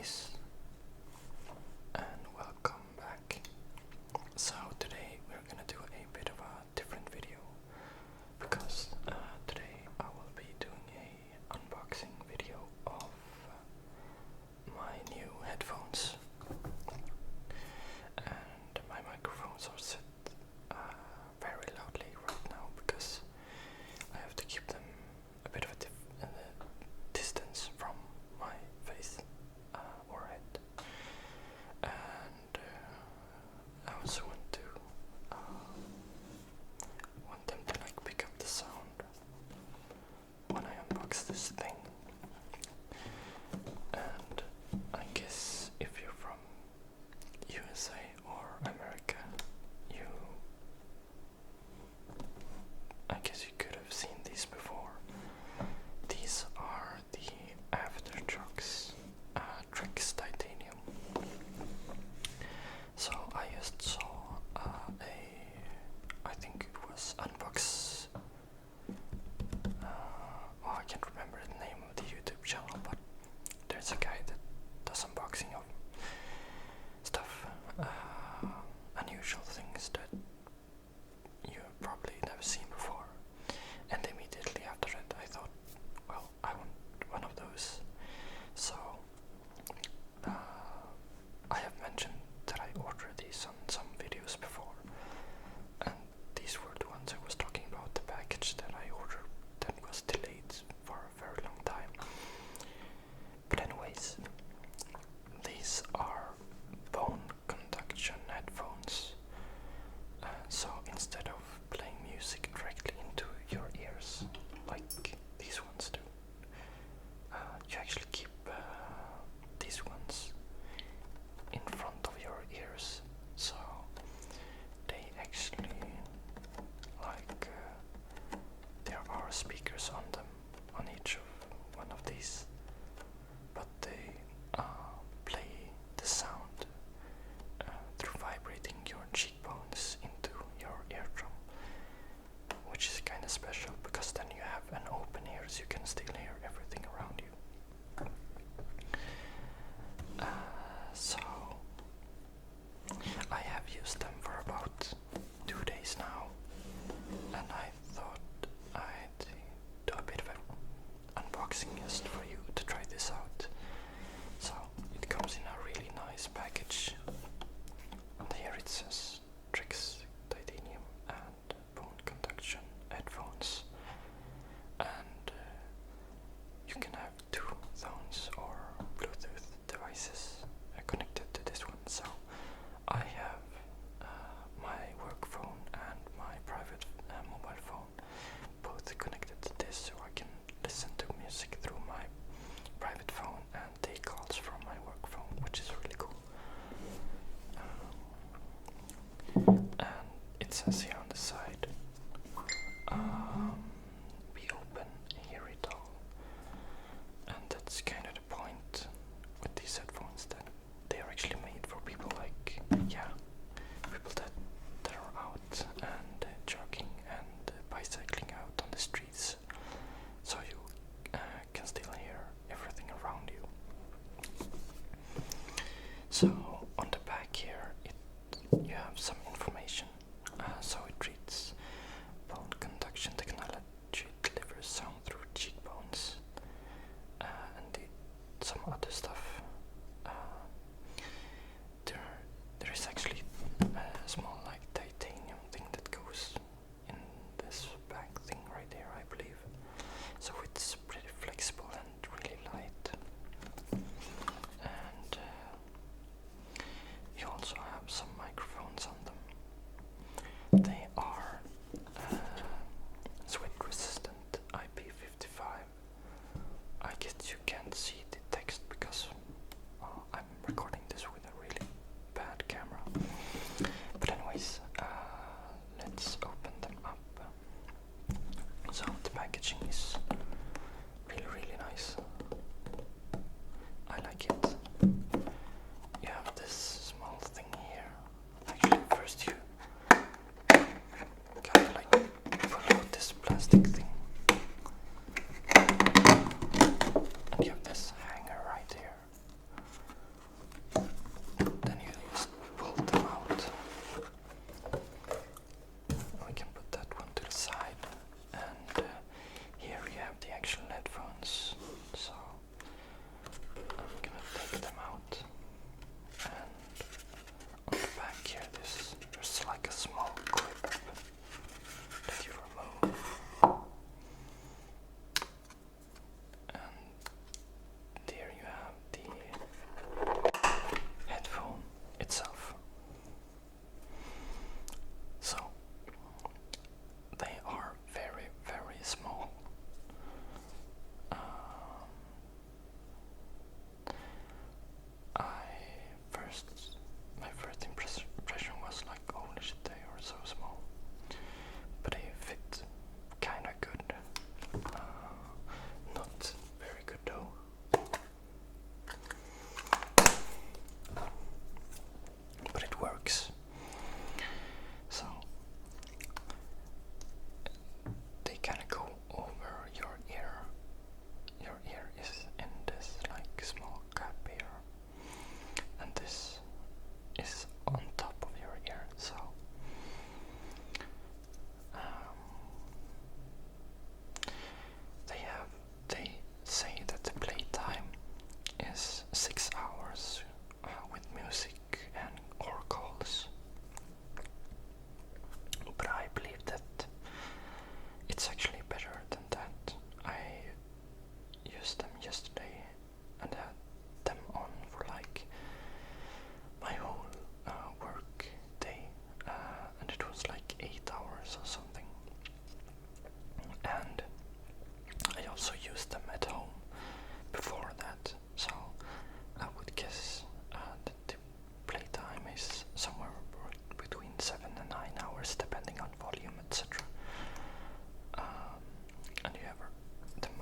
guys, and welcome back. So today we're gonna do a bit of a different video because today I will be doing a unboxing video of my new headphones, and my microphones are set very loudly right now because I have to keep them a bit of a distance from my face or head, and I also want them to like pick up the sound when I unbox this thing. And I guess if you're from USA or America, I guess you could have seen these before. These are the Aftershokz Trekz Titanium. So I just saw I think it was Unbox, I can't remember the name of the YouTube channel, but there's a guy that does unboxing of stuff, unusual things that you've probably never seen before. And immediately after that I thought, well, I want one of those. So I have mentioned that I ordered these on some videos before, and these were the ones I was talking about, the package that I ordered that was delayed for a very long time. But anyways, these are bone conduction headphones. So instead of playing music directly into your ears like these ones do, you actually keep these ones in front of your ears, so they actually there are speakers on them, on each of one of these, but they play the sound through vibrating your cheekbones into your eardrum, which is kind of special because then you have an open ear so you can still hear everything around you. So I have used them for about 2 days now, and I thought I'd do a bit of an unboxing just for you to try this out. So it comes in a really nice package, and here it says Trekz Titanium and bone conduction headphones, and you can have 2 phones or Bluetooth devices connected to this one. So I have my work phone and my private mobile phone both connected to this, so I can listen to music through my private phone and take calls from my work phone, which is really cool. And it says here on the side, be open, hear it all. And that's kind of the point with these headphones, that they are actually made for people like, people that are out and jogging and bicycling out on the streets, so you can still hear everything around you. So on the back here, you have some information. So it reads, bone conduction technology delivers sound through cheekbones, and some other stuff. There is actually a small titanium thing that goes in this back thing right here, I believe. So it's pretty flexible and really light. And you also have some microphones on them. They are sweat resistant IP55. I guess you can't see the text because I'm recording this with a really bad camera. But anyways, let's open them up. So the packaging is really nice. I like it. You have this small thing here. Actually, first you gotta pull out this plastic thing, and you have this hanger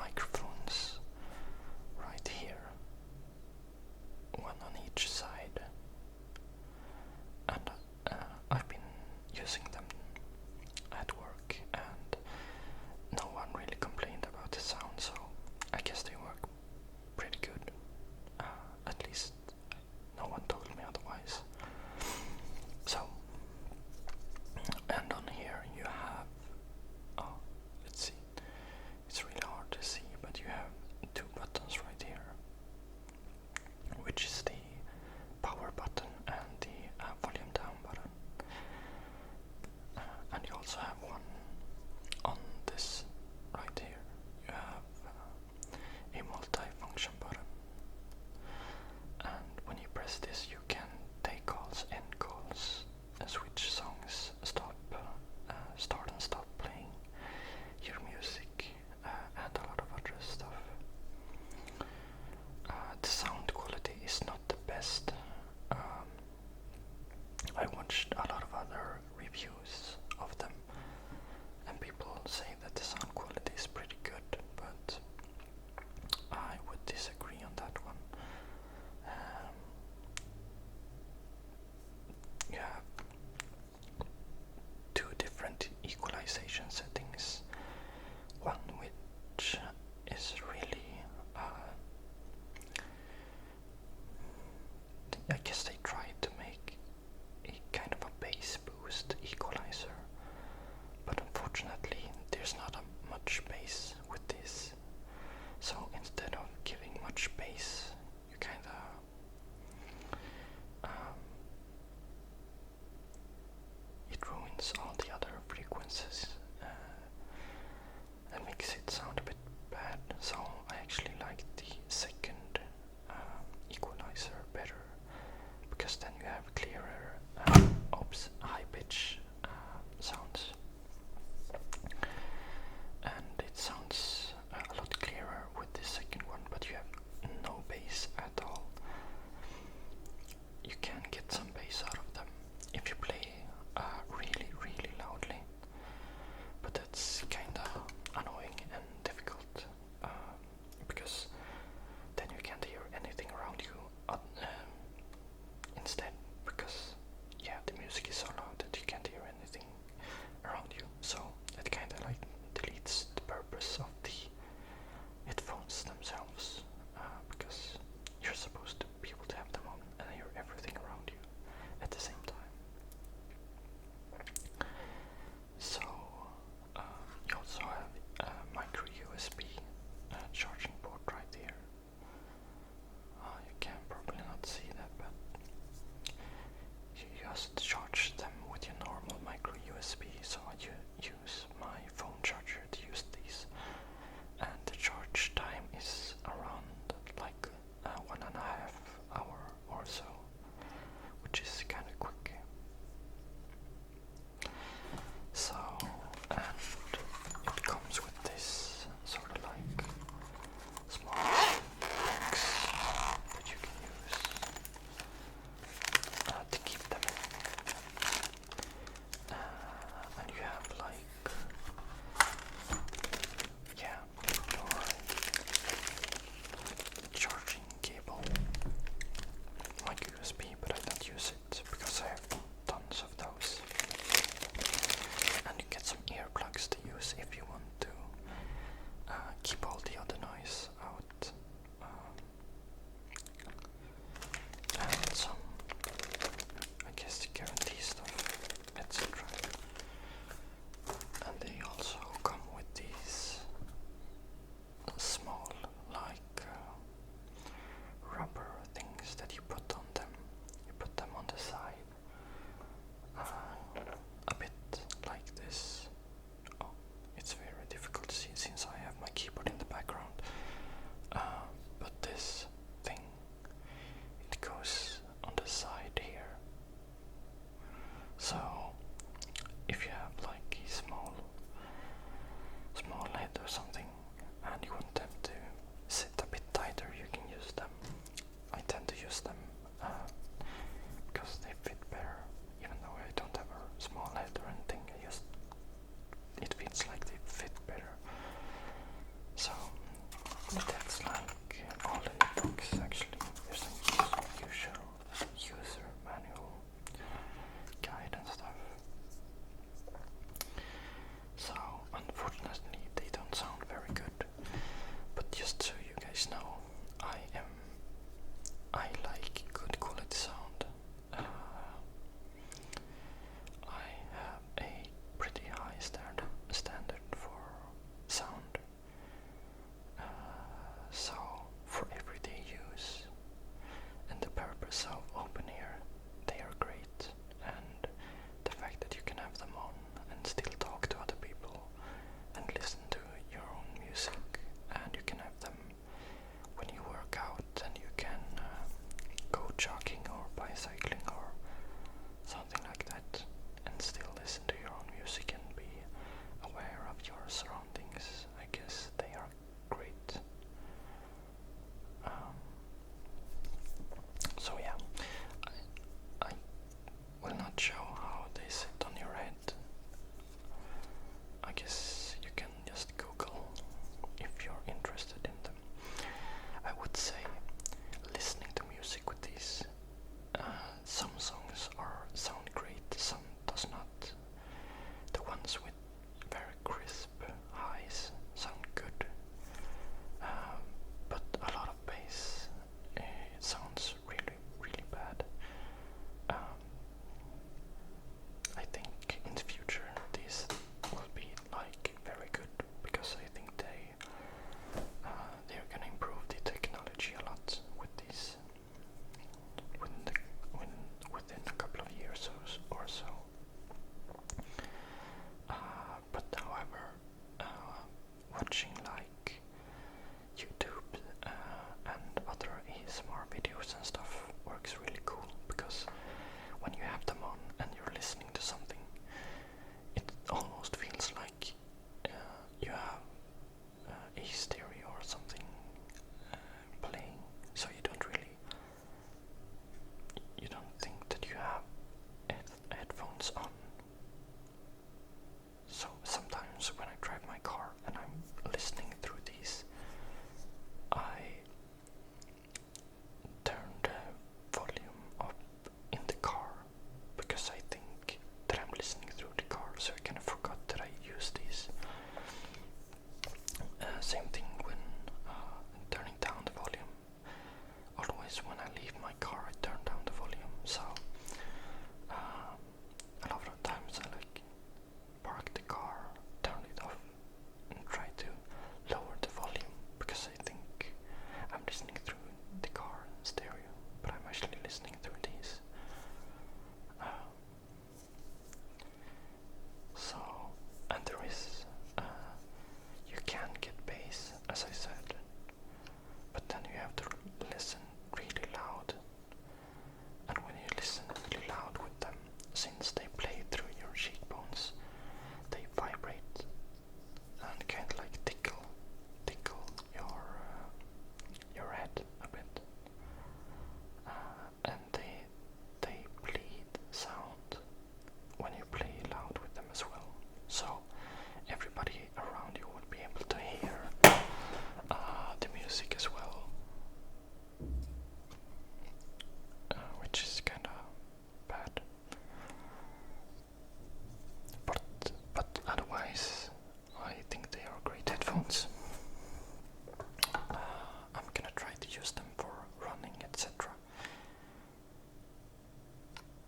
microphones right here, one on each side, and I've been using them at work, and no one really complained about the sound, so I guess they work pretty good. At least no one told me otherwise. So, and on here you have, let's see, it's really hard to see, but you have two buttons right here, which is the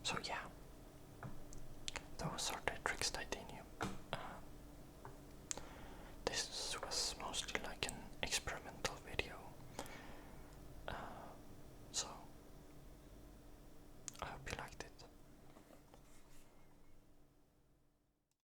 So yeah, those are the